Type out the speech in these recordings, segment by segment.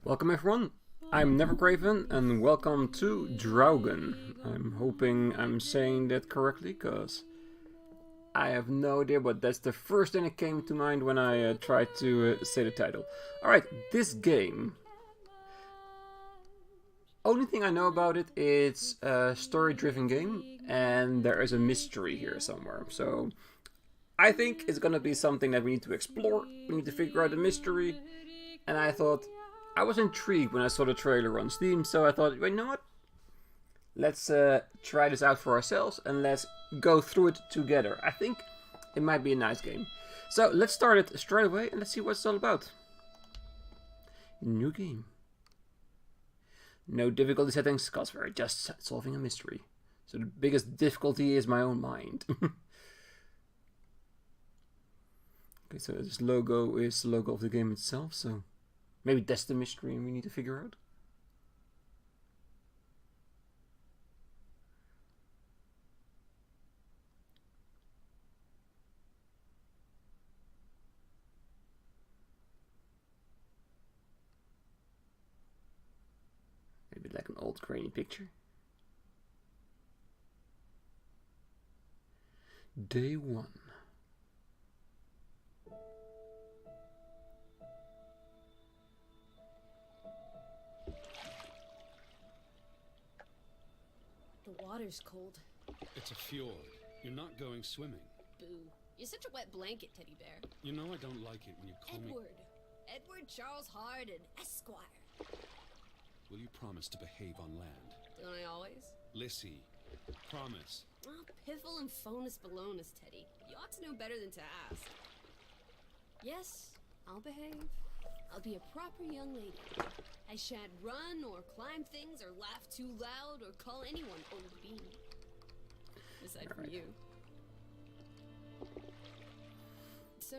Welcome everyone, I'm Nevercraven and welcome to Draugen. I'm hoping I'm saying that correctly, because I have no idea, but that's the first thing that came to mind when I tried to say the title. Alright, this game. Only thing I know about it, it's a story-driven game, and there is a mystery here somewhere. So I think it's gonna be something that we need to explore, we need to figure out the mystery, and I thought, I was intrigued when I saw the trailer on Steam, so I thought, you know what? Let's try this out for ourselves and let's go through it together. I think it might be a nice game. So let's start it straight away and let's see what it's all about. New game. No difficulty settings, because we're just solving a mystery. So the biggest difficulty is my own mind. Okay, so this logo is the logo of the game itself, so maybe that's the mystery we need to figure out. Maybe like an old grainy picture. Day 1. The water's cold. It's a fjord. You're not going swimming. Boo. You're such a wet blanket, teddy bear. You know I don't like it when you call me... Edward Charles Harden, Esquire. Will you promise to behave on land? Don't I always? Lissie, promise. Oh, piffle and phonus balonus, Teddy. You ought to know better than to ask. Yes, I'll behave. I'll be a proper young lady. I shan't run or climb things or laugh too loud or call anyone old bean. Aside from you. So,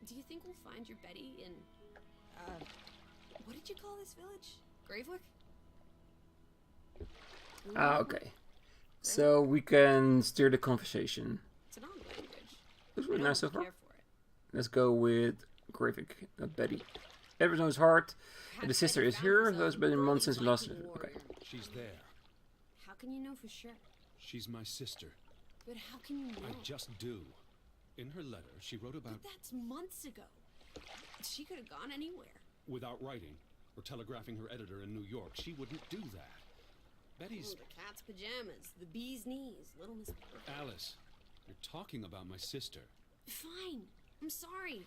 do you think we'll find your Betty in, what did you call this village? Graavik? Ah, okay. So we can steer the conversation. It's an odd language. Looks really nice so far. Care for it. Let's go with Graavik, Betty. Edward knows heart. The sister is here, though it's been months since we lost her. Okay. She's there. How can you know for sure? She's my sister. But how can you know? I just do. In her letter, she wrote about... But that's months ago. She could have gone anywhere. Without writing, or telegraphing her editor in New York, she wouldn't do that. Betty's... Oh, the cat's pajamas, the bee's knees, little Miss Perfect. Alice, you're talking about my sister. Fine. I'm sorry.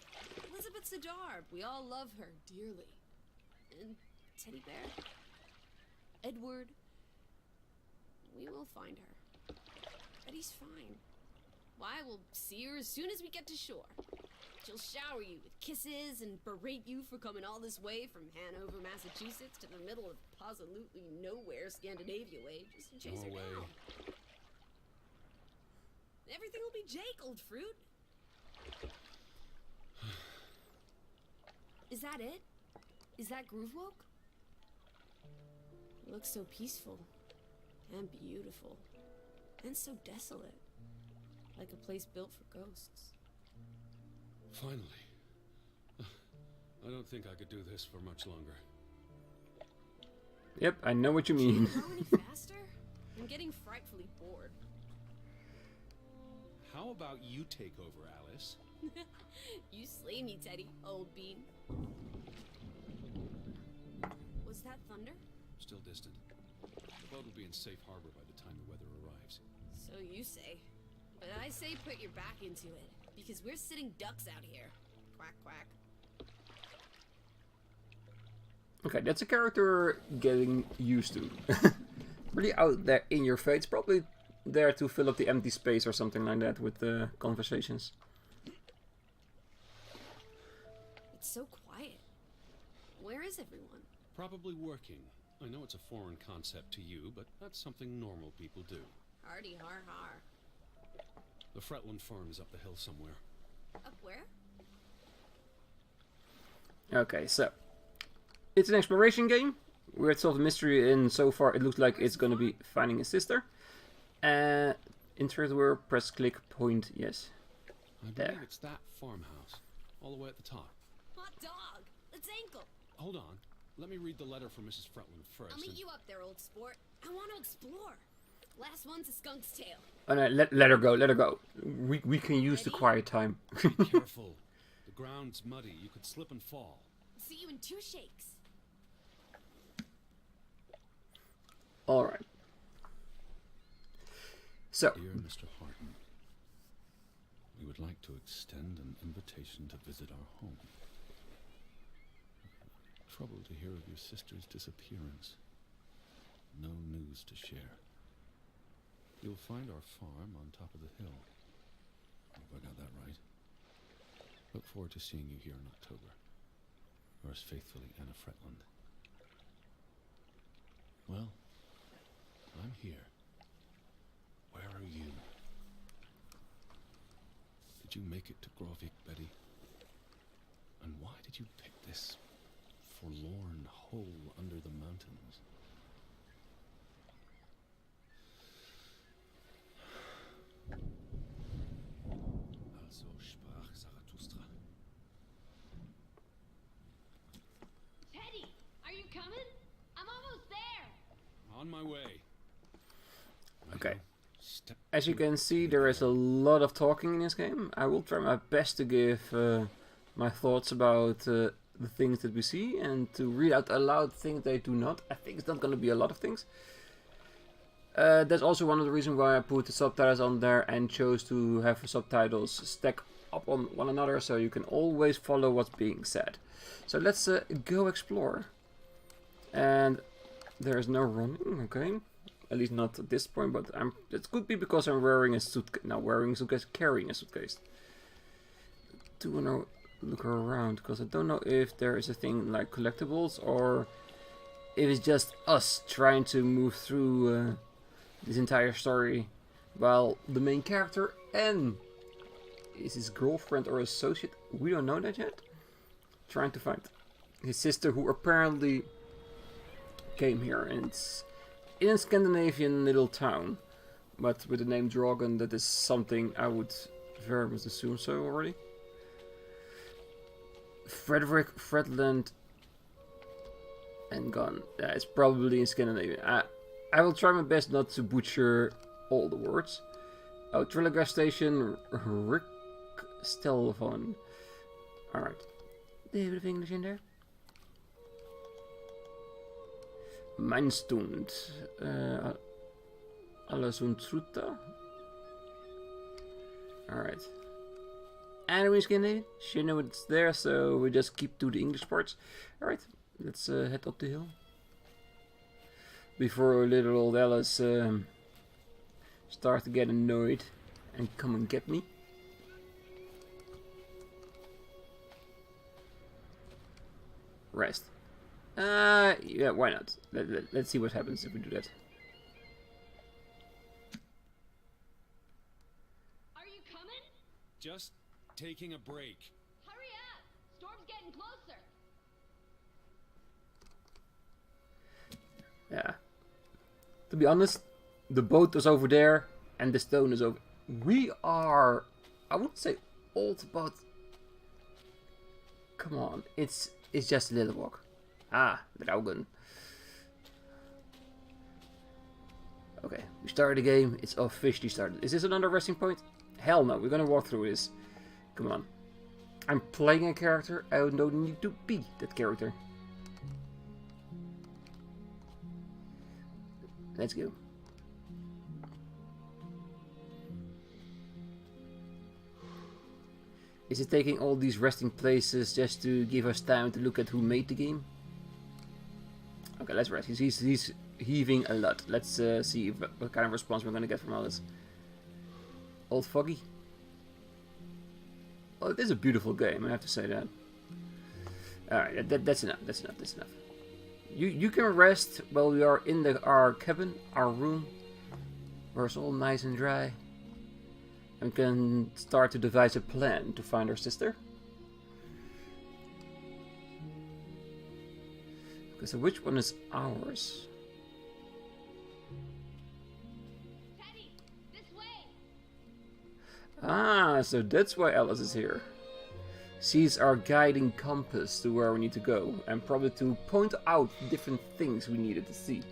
Elizabeth Sidarb. We all love her dearly. And Teddy Bear. Edward. We will find her. Betty's fine. Why, we'll see her as soon as we get to shore. She'll shower you with kisses and berate you for coming all this way from Hanover, Massachusetts to the middle of absolutely nowhere Scandinavia way just to chase Norway. her down. Everything will be Jake, old fruit. Is that it? Is that Graavik? It looks so peaceful and beautiful and so desolate. Like a place built for ghosts. Finally. I don't think I could do this for much longer. Yep, I know what you mean. Can you go any faster? I'm getting frightfully bored. How about you take over, Alice? You slay me, Teddy, old bean. Was that thunder? Still distant. The boat will be in safe harbor by the time the weather arrives. So you say. But I say put your back into it, because we're sitting ducks out here. Quack, quack. Okay, that's a character getting used to. Really out there in your face. Probably there to fill up the empty space or something like that with the conversations. It's so quiet. Where is everyone? Probably working. I know it's a foreign concept to you, but that's something normal people do. Hardy har har. The Fretland farm is up the hill somewhere. Up where? Okay, so it's an exploration game. We had solved the mystery, and so far it looks like it's gonna be finding his sister. Insert word, press click, point, yes. I believe it's that farmhouse, all the way at the top. Hot dog! Let's ankle! Hold on. let me read the letter from Mrs. Fretland first. I'll meet you up there, old sport. I want to explore. Last one's a skunk's tail. Oh, no, let her go, let her go. We can use the quiet time. Be careful. The ground's muddy. You could slip and fall. See you in 2 shakes. Alright. So. Dear Mr. Harden, we would like to extend an invitation to visit our home. Troubled to hear of your sister's disappearance. No news to share. You'll find our farm on top of the hill. Hope I got that right. Look forward to seeing you here in October. Yours faithfully, Anna Fretland. Well, I'm here. Where are you? Did you make it to Graavik, Betty? And why did you pick this forlorn hole under the mountains? Also sprach Zarathustra. Teddy, are you coming? I'm almost there. On my way. Okay. As you can see, there is a lot of talking in this game. I will try my best to give my thoughts about the things that we see and to read out aloud things they do not. I think it's not going to be a lot of things. That's also one of the reasons why I put the subtitles on there and chose to have the subtitles stack up on one another so you can always follow what's being said. So let's go explore. And there is no running, okay? At least not at this point, but it could be because I'm wearing a suitcase. Not wearing a suitcase, carrying a suitcase. Do want to look around because I don't know if there is a thing like collectibles or if it's just us trying to move through this entire story while the main character and is his girlfriend or associate, we don't know that yet, trying to find his sister who apparently came here, and it's in a Scandinavian little town, but with the name Draugen. That is something I would very much assume so already. Frederick, Fredland, and Gun. Yeah, it's probably in Scandinavia. I will try my best not to butcher all the words. Oh, telegraph station, Rick Stelvon. Alright. Do you have a bit of English in there? Mijnstund. Allasundtruta. Alright. And we Scandinavian. She know it's there, so we just keep to the English parts. Alright, let's head up the hill. Before little old Alice start to get annoyed and come and get me. Rest. Yeah, why not? Let's see what happens if we do that. Are you coming? Just taking a break. Hurry up! Storm's getting closer. Yeah. To be honest, the boat was over there and the stone is over. We are, I would say, old, but come on, it's just a little walk. Ah, Draugen. Okay, we started the game. It's officially started. Is this another resting point? Hell no, we're gonna walk through this. Come on. I'm playing a character. I don't need to be that character. Let's go. Is it taking all these resting places just to give us time to look at who made the game? Okay, let's rest. He's heaving a lot. Let's see what kind of response we're gonna get from all this. Old Foggy. Well, it is a beautiful game, I have to say that. Alright, that's enough. That's enough. That's enough. You can rest while we are in our cabin, our room, where it's all nice and dry. And we can start to devise a plan to find our sister. Okay, so which one is ours? Teddy, this way. Ah, so that's why Alice is here. She's our guiding compass to where we need to go, and probably to point out different things we needed to see.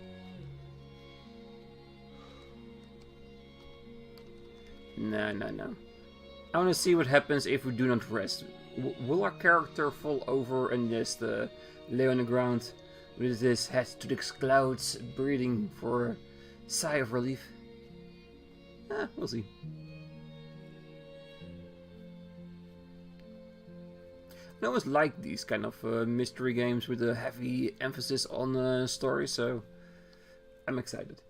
No. I want to see what happens if we do not rest. Will our character fall over and just lay on the ground with his head to the clouds, breathing for a sigh of relief? We'll see. I always like these kind of mystery games with a heavy emphasis on story, so I'm excited.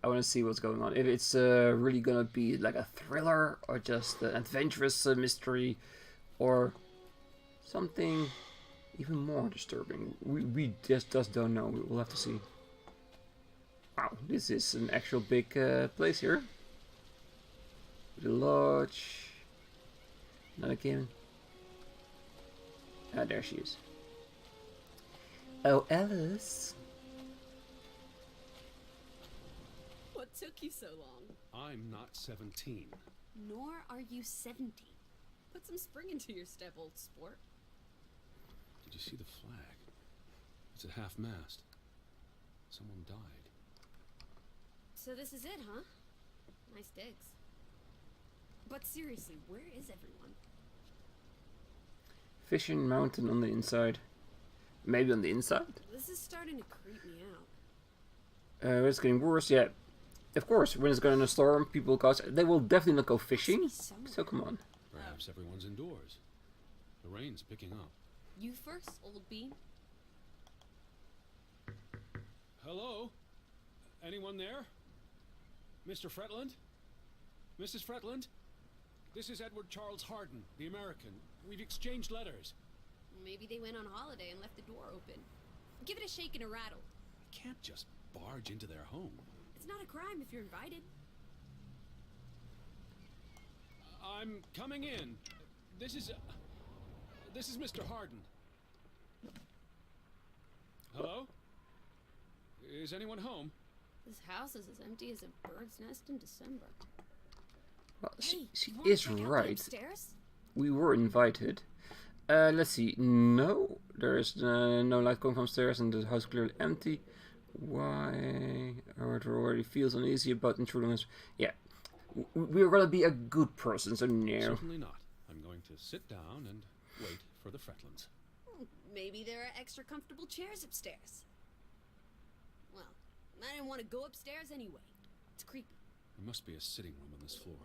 I want to see what's going on. If it's really gonna be like a thriller, or just an adventurous mystery, or something even more disturbing. We just don't know. We'll have to see. Wow, this is an actual big place here. The lodge. Another cabin. Ah, there she is. Oh, Alice. What took you so long? I'm not 17. Nor are you 70. Put some spring into your step, old sport. Did you see the flag? It's at half-mast. Someone died. So this is it, huh? Nice digs. But seriously, where is everyone? Fishing mountain on the inside. Maybe on the inside? This is starting to creep me out. It's getting worse, yeah. Of course, when it's going to storm, people go. They will definitely not go fishing. So come on. Perhaps everyone's indoors. The rain's picking up. You first, old bean. Hello? Anyone there? Mr. Fretland? Mrs. Fretland? This is Edward Charles Harden, the American. We've exchanged letters. Maybe they went on holiday and left the door open. Give it a shake and a rattle. You can't just barge into their home. It's not a crime if you're invited. I'm coming in. This is Mr. Harden. Hello? Is anyone home? This house is as empty as a bird's nest in December. Well, Hey, she you wanna is check out the right. upstairs? We were invited. Let's see. No, there is no light coming from upstairs, and the house is clearly empty. Why? Or it already feels uneasy about intruding. Yeah, we're gonna be a good person, so no. Certainly not. I'm going to sit down and wait for the Fretlands. Maybe there are extra comfortable chairs upstairs. Well, I didn't want to go upstairs anyway. It's creepy. There must be a sitting room on this floor.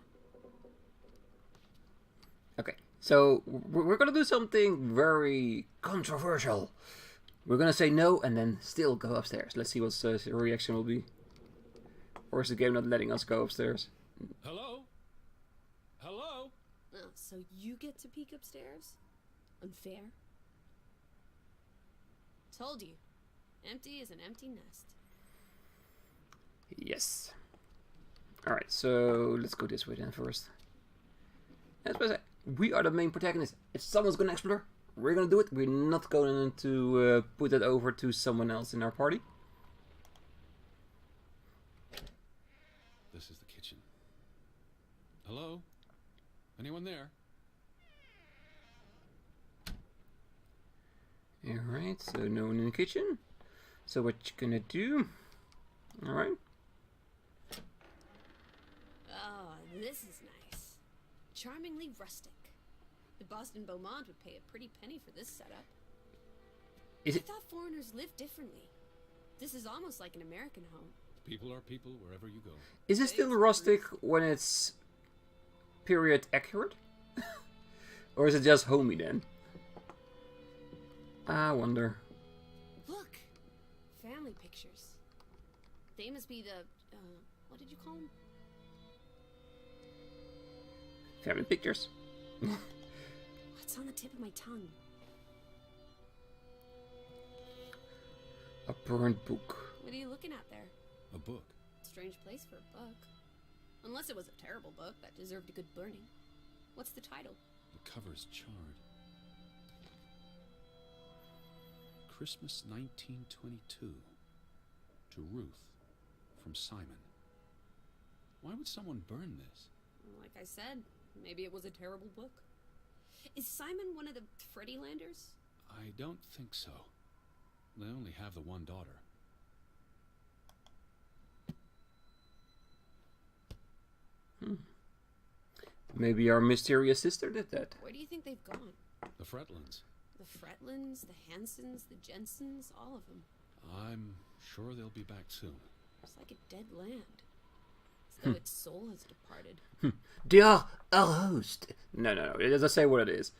Okay, so we're gonna do something very controversial. We're gonna say no and then still go upstairs. Let's see what the reaction will be. Or is the game not letting us go upstairs? Hello? Hello? Oh, so you get to peek upstairs? Unfair. Told you. Empty is an empty nest. Yes. Alright, so let's go this way then first. As I say, we are the main protagonists. If someone's gonna explore, we're gonna do it. We're not going to put it over to someone else in our party. This is the kitchen. Hello? Anyone there? Alright, so no one in the kitchen. So what you gonna do? Alright. Oh, this is nice. Charmingly rustic. The Boston Beaumont would pay a pretty penny for this setup. Is I it? thought foreigners lived differently. This is almost like an American home. People are people wherever you go. Is it still rustic when it's period accurate? Or is it just homey then? I wonder. Look! Family pictures. They must be the, what did you call them? Family pictures. What's on the tip of my tongue? A burnt book. What are you looking at there? A book. Strange place for a book. Unless it was a terrible book that deserved a good burning. What's the title? The cover's charred. Christmas 1922. To Ruth. From Simon. Why would someone burn this? Like I said, maybe it was a terrible book. Is Simon one of the Freddylanders? I don't think so. They only have the one daughter. Maybe our mysterious sister did that. Where do you think they've gone? The Fretlands. The Fretlands, the Hansons, the Jensens, all of them. I'm sure they'll be back soon. It's like a dead land. As though its soul has departed. They are our host. No. It doesn't say what it is.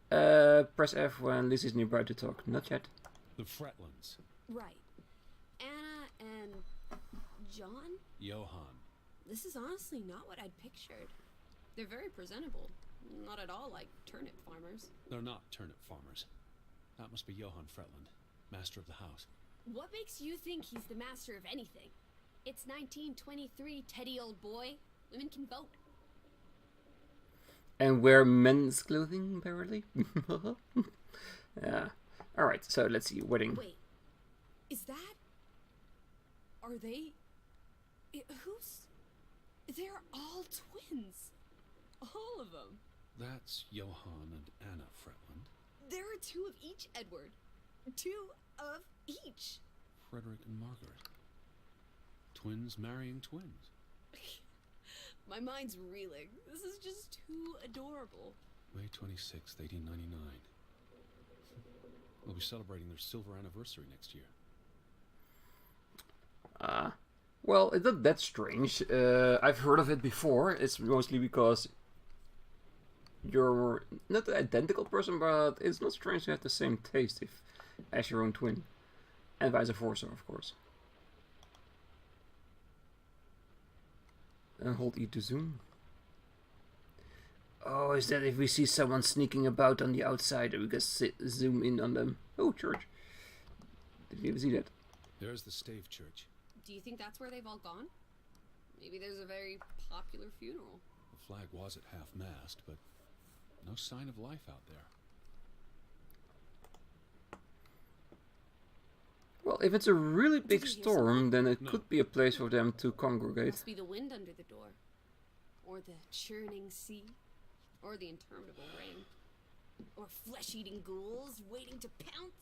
Press F when Lizzie's nearby to talk. Not yet. The Fretlands. Right. Anna and John? Johann. This is honestly not what I'd pictured. They're very presentable. Not at all like turnip farmers. They're not turnip farmers. That must be Johann Fretland, master of the house. What makes you think he's the master of anything? It's 1923, Teddy old boy. Women can vote. And wear men's clothing, apparently. Yeah. Alright, so let's see. Wedding. Wait. Is that... Are they... Who's... They're all twins. All of them. That's Johann and Anna Fretland. There are two of each, Edward. Two of each. Frederick and Margaret. Twins marrying twins. My mind's reeling. This is just too adorable. May 26th, 1899. We'll be celebrating their silver anniversary next year. Well, it's not that strange. I've heard of it before. It's mostly because you're not the identical person, but it's not strange to have the same taste as your own twin. And vice versa, of course. And hold E to zoom. Oh, is that if we see someone sneaking about on the outside, we can zoom in on them? Oh, church. Didn't even see that. There's the Stave Church. Do you think that's where they've all gone? Maybe there's a very popular funeral. The flag was at half-mast, but no sign of life out there. Well, if it's a really big you hear storm, then it No. could be a place for them to congregate. Must be the wind under the door. Or the churning sea. Or the interminable rain. Or flesh-eating ghouls waiting to pounce.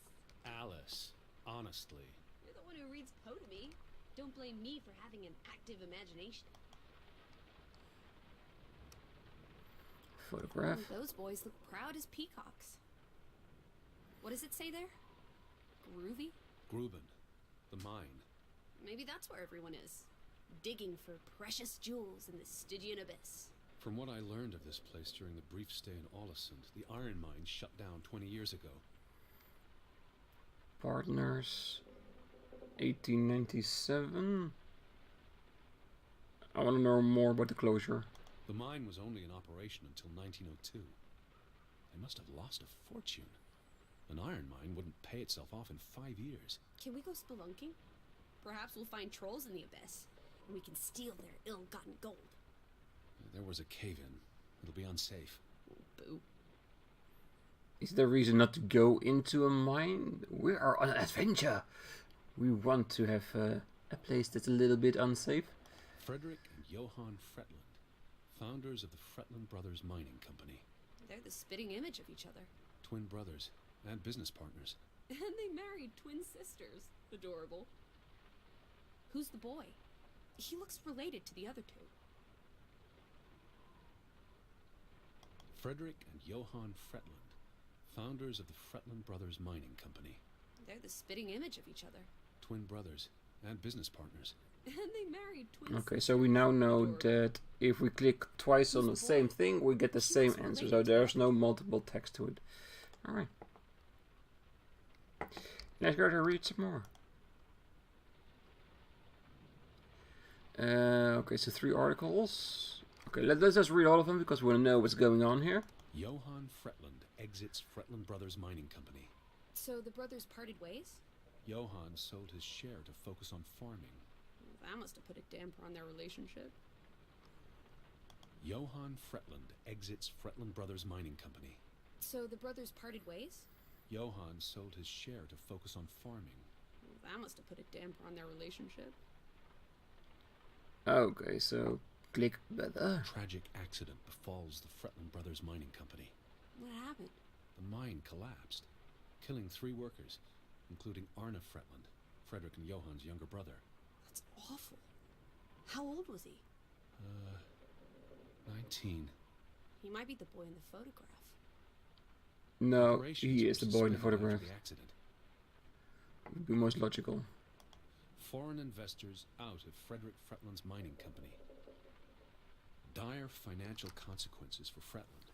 Alice, honestly. You're the one who reads Poe to me. Don't blame me for having an active imagination. Photograph. Those boys look proud as peacocks. What does it say there? Groovy? Gruben, the mine. Maybe that's where everyone is. Digging for precious jewels in the Stygian abyss. From what I learned of this place during the brief stay in Ålesund, the iron mine shut down 20 years ago. Partners. 1897. I want to know more about the closure. The mine was only in operation until 1902. They must have lost a fortune. An iron mine wouldn't pay itself off in 5 years. Can we go spelunking? Perhaps we'll find trolls in the abyss, and we can steal their ill-gotten gold. There was a cave-in. It'll be unsafe. Boo. Is there reason not to go into a mine? We are on an adventure. We want to have a place that's a little bit unsafe. Frederick and Johann Fretland, founders of the Fretland Brothers Mining Company. They're the spitting image of each other. Twin brothers and business partners. And they married twin sisters. Adorable. Who's the boy? He looks related to the other two. Frederick and Johann Fretland, founders of the Fretland Brothers Mining Company. They're the spitting image of each other. Twin brothers and business partners. And they married twin Okay, so we now know Adorable. that if we click twice on the Who's the same boy? thing, we get the He same looks answer. related So to the there's other no two. multiple text to it. Alright. Let's go to read some more. Okay, so 3 articles. Okay, let's just read all of them because we want to know what's going on here. Johann Fretland exits Fretland Brothers Mining Company. So the brothers parted ways? Johann sold his share to focus on farming. That must have put a damper on their relationship. Johann Fretland exits Fretland Brothers Mining Company. So the brothers parted ways? Johann sold his share to focus on farming. That must have put a damper on their relationship. Okay, so click better. Tragic accident befalls the Fretland Brothers Mining Company. What happened? The mine collapsed, killing 3 workers, including Arne Fretland, Frederick and Johann's younger brother. That's awful. How old was he? 19. He might be the boy in the photograph. No, Operations he is the were boy in the suspended photograph. after the accident. Would be most logical. Foreign investors out of Frederick Fretland's mining company. Dire financial consequences for Fretland,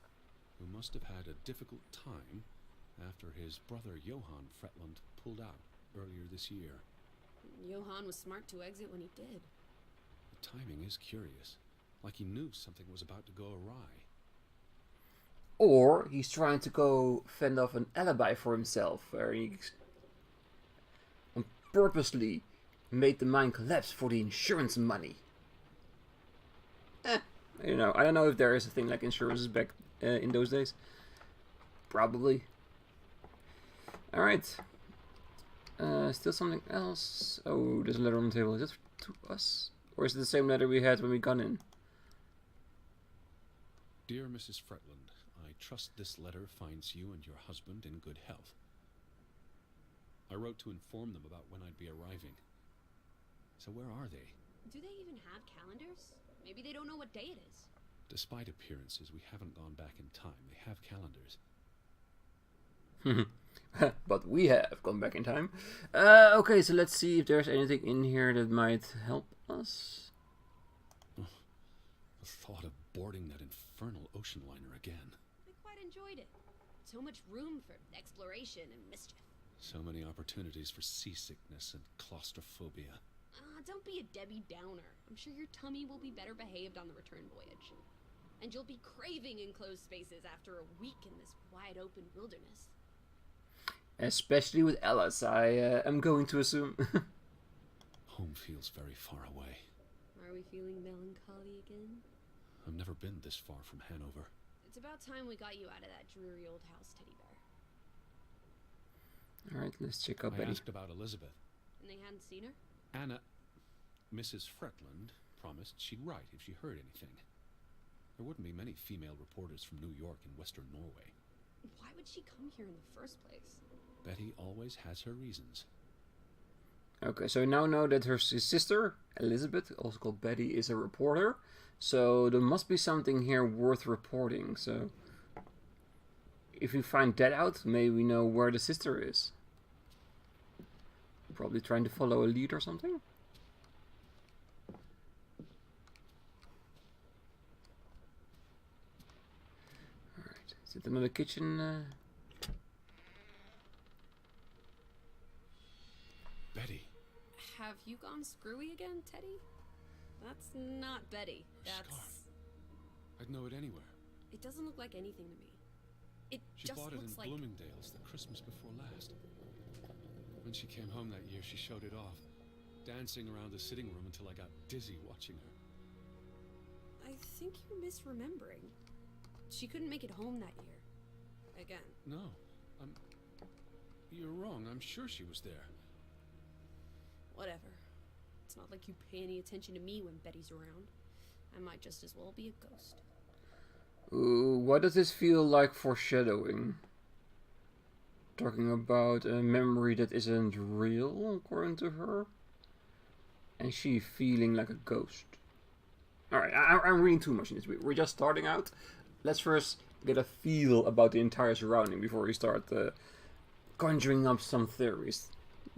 who must have had a difficult time after his brother Johann Fretland pulled out earlier this year. Johann was smart to exit when he did. The timing is curious, like he knew something was about to go awry. Or he's trying to go fend off an alibi for himself, where he purposely made the mine collapse for the insurance money. You know, I don't know if there is a thing like insurances back in those days. Probably. Alright. Still something else. Oh, there's a letter on the table. Is it to us? Or is it the same letter we had when we got in? Dear Mrs. Fretland, I trust this letter finds you and your husband in good health. I wrote to inform them about when I'd be arriving. So where are they? Do they even have calendars? Maybe they don't know what day it is. Despite appearances, we haven't gone back in time. They have calendars. But we have gone back in time. Okay, so let's see if there's anything in here that might help us. The thought of boarding that infernal ocean liner again. I quite enjoyed it. So much room for exploration and mischief. So many opportunities for seasickness and claustrophobia. Don't be a Debbie Downer. I'm sure your tummy will be better behaved on the return voyage. And you'll be craving enclosed spaces after a week in this wide open wilderness. Especially with Alice, I am going to assume. Home feels very far away. Are we feeling melancholy again? I've never been this far from Hanover. It's about time we got you out of that dreary old house, Teddy Bear. Alright, let's check up I Betty. asked about Elizabeth. And they hadn't seen her? Anna, Mrs. Fretland, promised she'd write if she heard anything. There wouldn't be many female reporters from New York and Western Norway. Why would she come here in the first place? Betty always has her reasons. Okay, so we now know that her sister, Elizabeth, also called Betty, is a reporter. So there must be something here worth reporting. So if we find that out, maybe we know where the sister is. Probably trying to follow a lead or something. Alright, is it another kitchen? Betty. Have you gone screwy again, Teddy? That's not Betty. Her That's... scarf. I'd know it anywhere. It doesn't look like anything to me. It She just bought it in looks like... Bloomingdale's the Christmas before last. When she came home that year, she showed it off, dancing around the sitting room until I got dizzy watching her. I think you're misremembering. She couldn't make it home that year. Again. No, you're wrong. I'm sure she was there. Whatever. It's not like you pay any attention to me when Betty's around. I might just as well be a ghost. Ooh, what does this feel like foreshadowing? Talking about a memory that isn't real, according to her. And she feeling like a ghost. Alright, I'm reading too much in this. We're just starting out. Let's first get a feel about the entire surrounding before we start conjuring up some theories.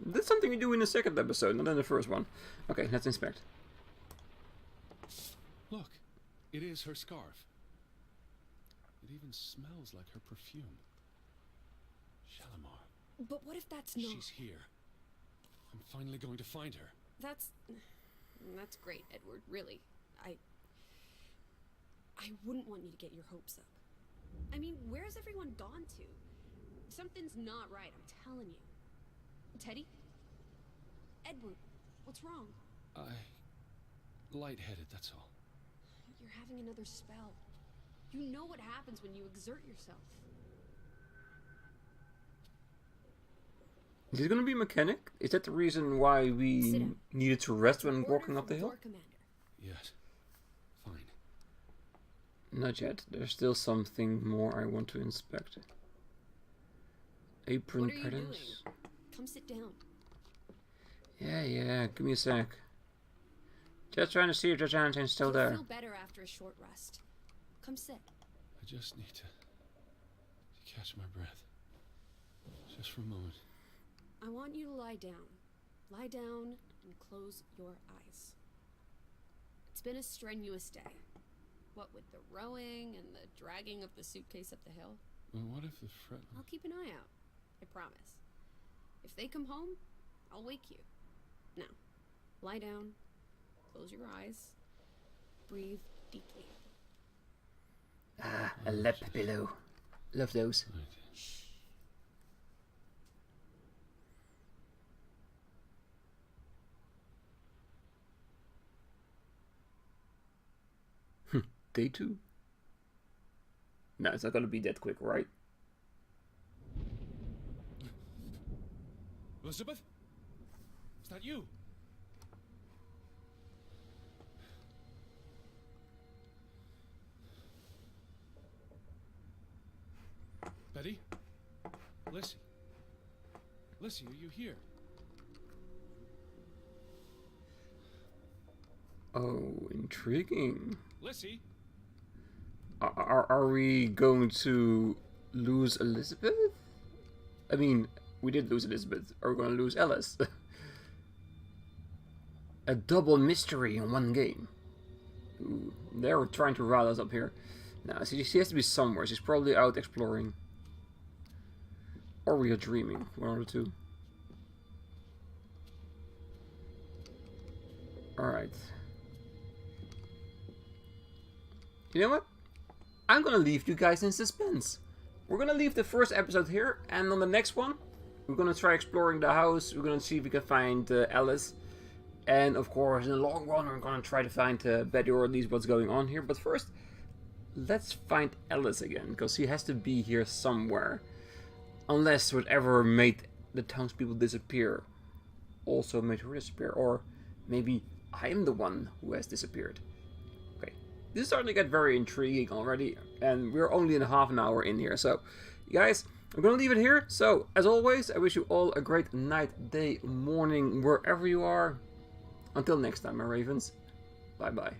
That's something we do in the second episode, not in the first one. Okay, let's inspect. Look, it is her scarf. It even smells like her perfume. Shalimar. But what if that's not... She's here. I'm finally going to find her. That's great, Edward, really. I wouldn't want you to get your hopes up. I mean, where's everyone gone to? Something's not right, I'm telling you. Teddy? Edward, what's wrong? Lightheaded, that's all. You're having another spell. You know what happens when you exert yourself. Is it gonna be a mechanic? Is that the reason why we needed to rest when walking up the hill? Commander. Yes. Fine. Not yet. There's still something more I want to inspect. Apron What are you patterns. doing? Come sit down. Yeah, give me a sec. Just trying to see if there's anything still You'll there. feel better after a short rest. Come sit. I just need to catch my breath. Just for a moment. I want you to lie down. Lie down and close your eyes. It's been a strenuous day. What with the rowing and the dragging of the suitcase up the hill. Well, what if the fret... I'll keep an eye out. I promise. If they come home, I'll wake you. Now, lie down. Close your eyes. Breathe deeply. Ah, a lap pillow. Love those. Right. Day 2? No, it's not gonna be that quick, right? Elizabeth? Is that you? Betty? Lissie? Lissie, are you here? Oh, intriguing. Lissie? Are we going to lose Elizabeth? I mean, we did lose Elizabeth. Are we going to lose Alice? A double mystery in one game. Ooh, they're trying to rile us up here. Now, she has to be somewhere. She's probably out exploring. Or we are dreaming. One of the two. Alright. You know what? I'm gonna leave you guys in suspense. We're gonna leave the first episode here, and on the next one, we're gonna try exploring the house. We're gonna see if we can find Alice. And of course, in the long run, we're gonna try to find Betty, or at least what's going on here. But first, let's find Alice again, because she has to be here somewhere. Unless whatever made the townspeople disappear also made her disappear. Or maybe I am the one who has disappeared. Okay, this is starting to get very intriguing already, and we're only in half an hour in here. So, guys, I'm gonna leave it here. So, as always, I wish you all a great night, day, morning, wherever you are. Until next time, my ravens. Bye-bye.